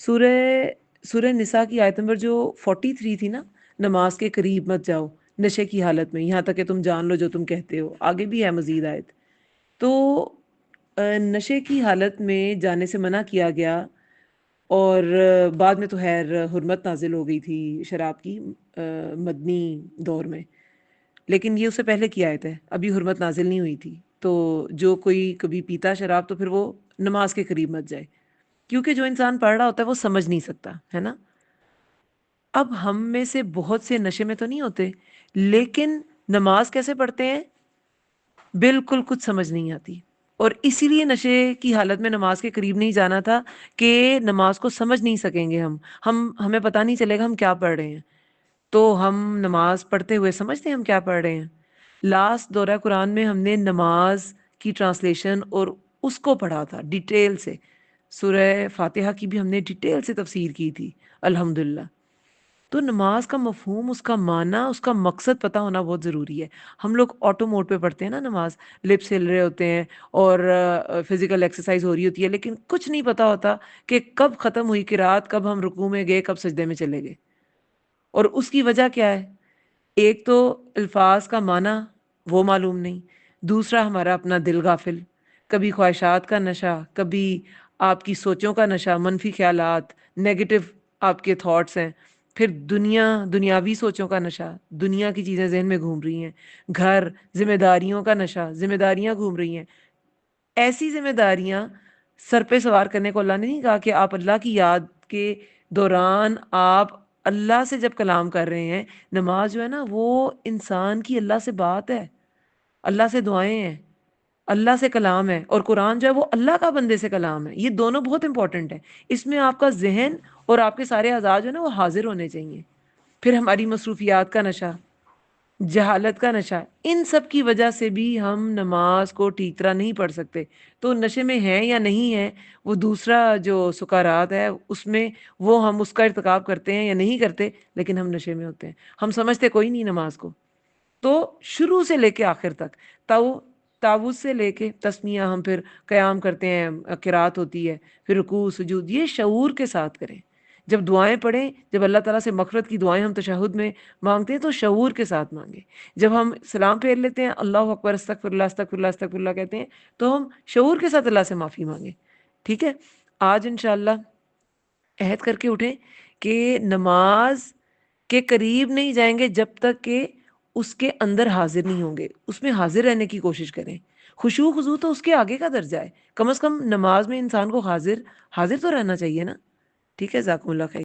سورہ سورہ نساء کی آیت نمبر جو 43 تھی نا، نماز کے قریب مت جاؤ نشے کی حالت میں، یہاں تک کہ تم جان لو جو تم کہتے ہو. آگے بھی ہے مزید آیت. تو نشے کی حالت میں جانے سے منع کیا گیا. اور بعد میں تو خیر حرمت نازل ہو گئی تھی شراب کی مدنی دور میں، لیکن یہ اس سے پہلے کی آیت ہے، ابھی حرمت نازل نہیں ہوئی تھی. تو جو کوئی کبھی پیتا شراب تو پھر وہ نماز کے قریب مت جائے، کیونکہ جو انسان پڑھ رہا ہوتا ہے وہ سمجھ نہیں سکتا ہے نا. اب ہم میں سے بہت سے نشے میں تو نہیں ہوتے، لیکن نماز کیسے پڑھتے ہیں بالکل کچھ سمجھ نہیں آتی. اور اسی لیے نشے کی حالت میں نماز کے قریب نہیں جانا تھا کہ نماز کو سمجھ نہیں سکیں گے ہمیں پتہ نہیں چلے گا ہم کیا پڑھ رہے ہیں. تو ہم نماز پڑھتے ہوئے سمجھتے ہیں ہم کیا پڑھ رہے ہیں. لاسٹ دورہ قرآن میں ہم نے نماز کی ٹرانسلیشن اور اس کو پڑھا تھا ڈیٹیل سے. سورہ فاتحہ کی بھی ہم نے ڈیٹیل سے تفسیر کی تھی الحمدللہ. تو نماز کا مفہوم، اس کا معنی، اس کا مقصد پتہ ہونا بہت ضروری ہے. ہم لوگ آٹو موڈ پہ پڑھتے ہیں نا نماز، لپس ہل رہے ہوتے ہیں اور فزیکل ایکسرسائز ہو رہی ہوتی ہے، لیکن کچھ نہیں پتہ ہوتا کہ کب ختم ہوئی قرات، کب ہم رکوع میں گئے، کب سجدے میں چلے گئے. اور اس کی وجہ کیا ہے؟ ایک تو الفاظ کا معنی وہ معلوم نہیں، دوسرا ہمارا اپنا دل غافل، کبھی خواہشات کا نشہ، کبھی آپ کی سوچوں کا نشہ، منفی خیالات، نیگیٹو آپ کے تھاٹس ہیں. پھر دنیاوی سوچوں کا نشہ، دنیا کی چیزیں ذہن میں گھوم رہی ہیں. گھر، ذمہ داریوں کا نشہ، ذمہ داریاں گھوم رہی ہیں. ایسی ذمہ داریاں سر پہ سوار کرنے کو اللہ نے نہیں کہا کہ آپ اللہ کی یاد کے دوران آپ اللہ سے جب کلام کر رہے ہیں. نماز جو ہے نا وہ انسان کی اللہ سے بات ہے، اللہ سے دعائیں ہیں، اللہ سے کلام ہے. اور قرآن جو ہے وہ اللہ کا بندے سے کلام ہے. یہ دونوں بہت امپورٹنٹ ہے. اس میں آپ کا ذہن اور آپ کے سارے اعضاء جو ہے نا وہ حاضر ہونے چاہیے. پھر ہماری مصروفیات کا نشہ، جہالت کا نشہ، ان سب کی وجہ سے بھی ہم نماز کو ٹھیک طرح نہیں پڑھ سکتے. تو نشے میں ہیں یا نہیں ہیں، وہ دوسرا جو سکارات ہے اس میں وہ ہم اس کا ارتکاب کرتے ہیں یا نہیں کرتے، لیکن ہم نشے میں ہوتے ہیں. ہم سمجھتے کوئی نہیں نماز کو. تو شروع سے لے کے آخر تک تاووز سے لے کے تسمیہ، ہم پھر قیام کرتے ہیں، قرات ہوتی ہے، پھر رکوع سجود، یہ شعور کے ساتھ کریں. جب دعائیں پڑھیں، جب اللہ تعالیٰ سے مغفرت کی دعائیں ہم تشہد میں مانگتے ہیں تو شعور کے ساتھ مانگیں. جب ہم سلام پھیر لیتے ہیں، اللہ اکبر، استغفر اللہ استغفر اللہ استغفر اللہ کہتے ہیں، تو ہم شعور کے ساتھ اللہ سے معافی مانگیں. ٹھیک ہے؟ آج انشاءاللہ عہد کر کے اٹھیں کہ نماز کے قریب نہیں جائیں گے جب تک کہ اس کے اندر حاضر نہیں ہوں گے. اس میں حاضر رہنے کی کوشش کریں. خشوع خضوع تو اس کے آگے کا درجہ ہے. کم از کم نماز میں انسان کو حاضر تو رہنا چاہیے نا. ٹھیک ہے، جزاکم اللہ خیر.